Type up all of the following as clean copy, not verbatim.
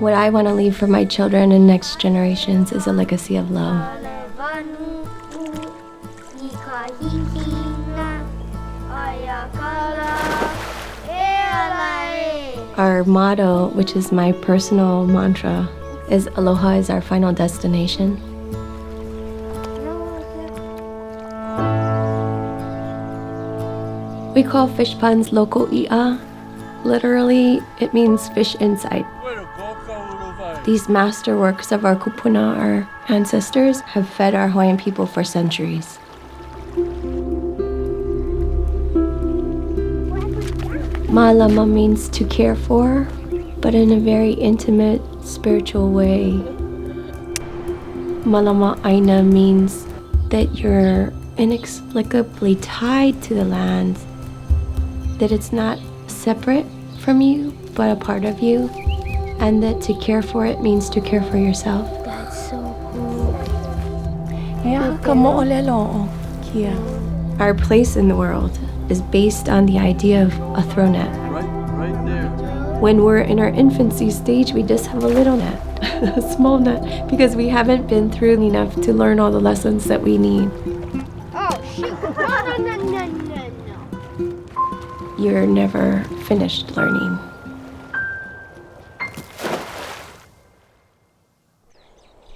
What I want to leave for my children and next generations is a legacy of love. Our motto, which is my personal mantra, is Aloha is our final destination. We call fish ponds loko i'a. Literally, it means fish inside. These masterworks of our kupuna, our ancestors, have fed our Hawaiian people for centuries. Malama means to care for, but in a very intimate, spiritual way. Malama Aina means that you're inexplicably tied to the land, that it's not separate from you, but a part of you, and that to care for it means to care for yourself. That's so cool. Our place in the world is based on the idea of a throw net. Right there. When we're in our infancy stage, we just have a little net, a small net, because we haven't been through enough to learn all the lessons that we need. Oh, shoot. No. You're never finished learning.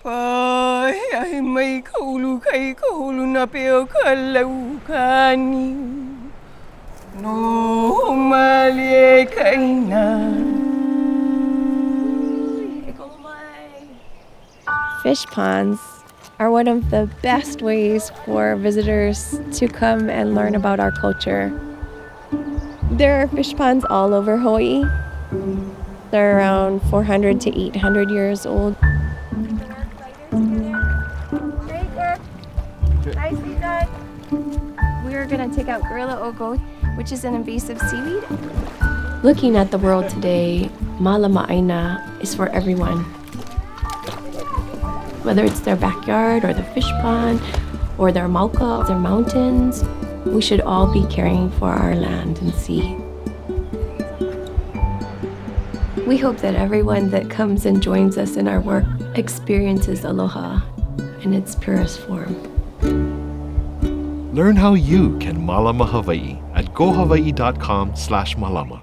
Ay may kahulu kay kahulu na peo kalaukani. No mali kay na. Fish ponds are one of the best ways for visitors to come and learn about our culture. There are fish ponds all over Hawaii. They're around 400 to 800 years old. We're gonna take out gorilla oko, which is an invasive seaweed. Looking at the world today, Malama Aina is for everyone. Whether it's their backyard or the fish pond or their mauka, their mountains, we should all be caring for our land and sea. We hope that everyone that comes and joins us in our work experiences aloha in its purest form. Learn how you can Malama Hawaii at gohawaii.com/malama.